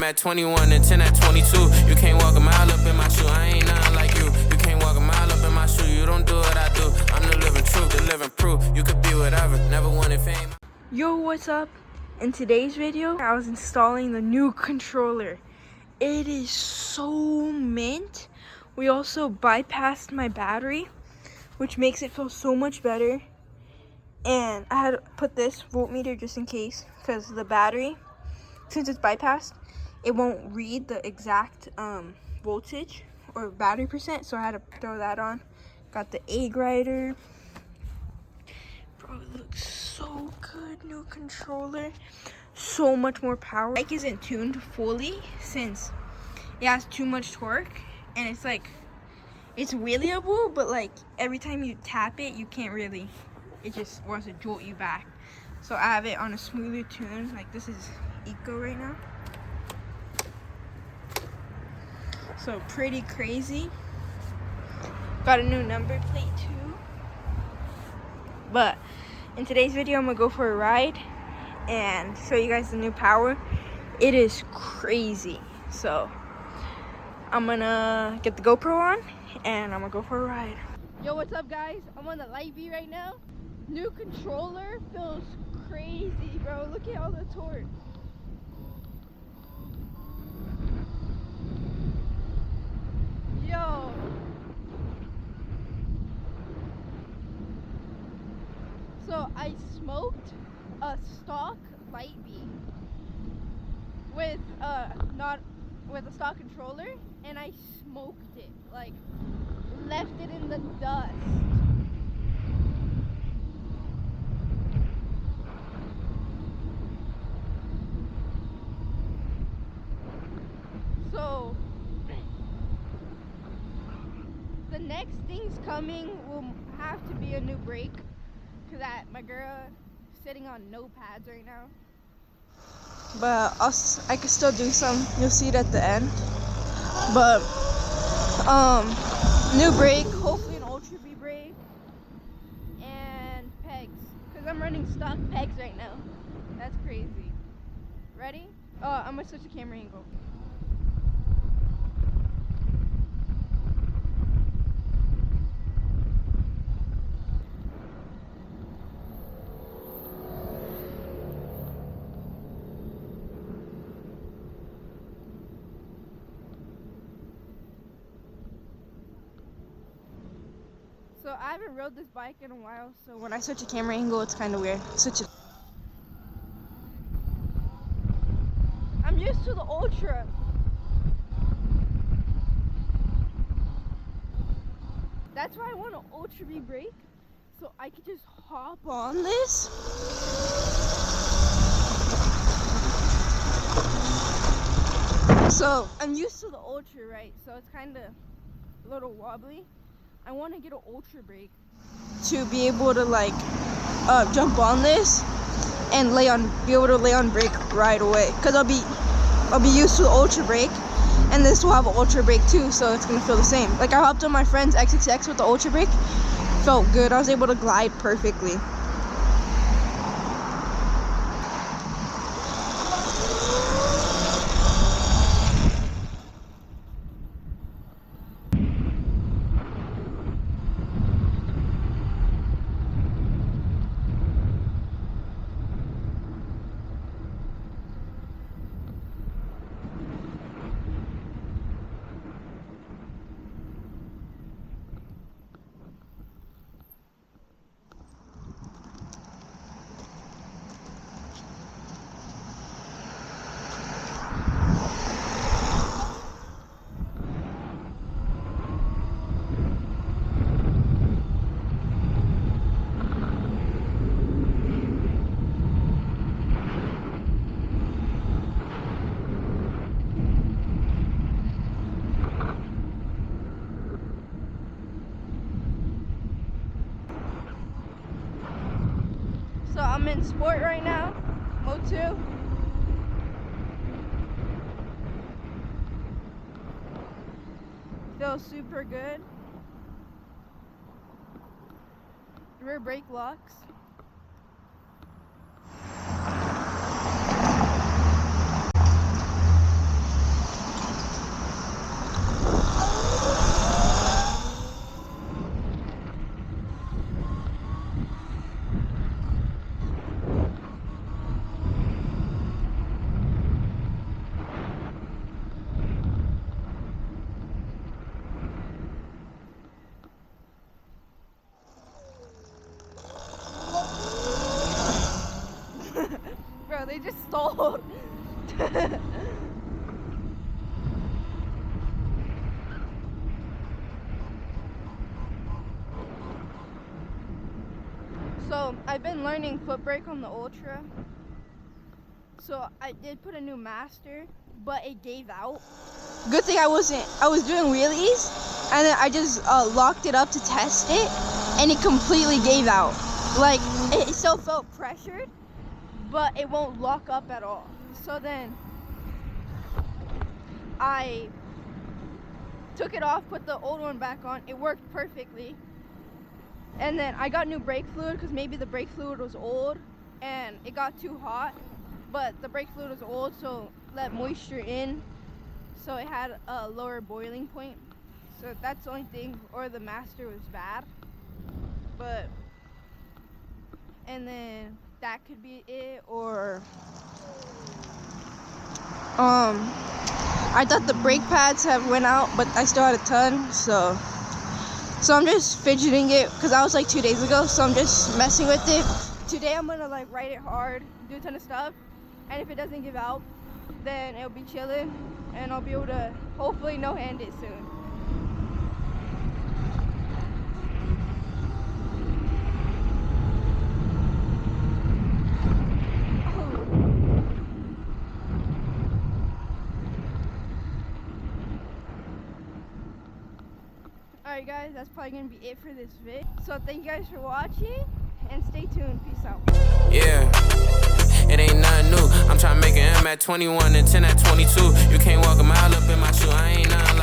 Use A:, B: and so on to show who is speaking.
A: at 21 and 10 at 22. You can't walk a mile up in my shoe. I ain't nothing like you. You can't walk a mile up in my shoe. You don't do what I do. I'm the living truth, the living proof. You could be whatever, never wanted fame.
B: Yo, what's up? In today's video, I was installing the new controller. It is so mint. We also bypassed my battery, which makes it feel so much better. And I had to put this voltmeter just in case, because the battery, since it's bypassed, it won't read the exact voltage or battery percent, so I had to throw that on. Got the egg grinder. Bro, it looks so good. New controller, so much more power. The mic isn't tuned fully since it has too much torque, and it's like, it's wheeliable, but like every time you tap it, you can't really, it just wants to jolt you back. So I have it on a smoother tune. Like, this is eco right now, so pretty crazy. Got a new number plate too. But in today's video, I'm gonna go for a ride and show you guys the new power. It is crazy. So I'm gonna get the GoPro on and I'm gonna go for a ride. Yo, what's up guys? I'm on the light V right now. New controller feels crazy, bro. Look at all the torque. Yo. So I smoked a stock light V with not with a stock controller, and I smoked it, like left it in the dust. So the next thing's coming will have to be a new brake, because my girl is sitting on no pads right now. But I could still do some. You'll see it at the end. But new brake, hopefully an Ultra B brake, and pegs, because I'm running stock pegs right now. That's crazy. Ready? I'm gonna switch the camera angle. So I haven't rode this bike in a while, so when I switch a camera angle, it's kind of weird. I'm used to the Ultra. That's why I want an Ultra B brake, so I could just hop on this. So I'm used to the Ultra, right? So it's kind of a little wobbly. I want to get an Ultra brake to be able to like jump on this and be able to lay on brake right away, because I'll be used to the Ultra brake, and this will have an Ultra brake too, so it's gonna feel the same. Like, I hopped on my friend's XXX with the Ultra brake, felt good. I was able to glide perfectly. So I'm in sport right now, mode 2. Feels super good. Rear brake locks. Bro, they just stalled. So I've been learning foot brake on the Ultra. So I did put a new master, but it gave out. Good thing I was doing wheelies, and then I just locked it up to test it, and it completely gave out. Like, it still felt pressured, but it won't lock up at all. So then I took it off, put the old one back on. It worked perfectly. And then I got new brake fluid because maybe the brake fluid was old and it got too hot. But the brake fluid was old, so let moisture in. So it had a lower boiling point. So that's the only thing, or the master was bad. But, and then that could be it, or I thought the brake pads have went out, but I still had a ton, so I'm just fidgeting it because that was like 2 days ago, so I'm just messing with it. Today I'm gonna like ride it hard, do a ton of stuff, and if it doesn't give out, then it'll be chilling, and I'll be able to hopefully no-hand it soon. Alright guys, that's probably going to be it for this vid. So thank you guys for watching, and stay tuned. Peace out.
A: Yeah, it ain't nothing new. I'm trying to make an M at 21 and 10 at 22. You can't walk a mile up in my shoe. I ain't nothing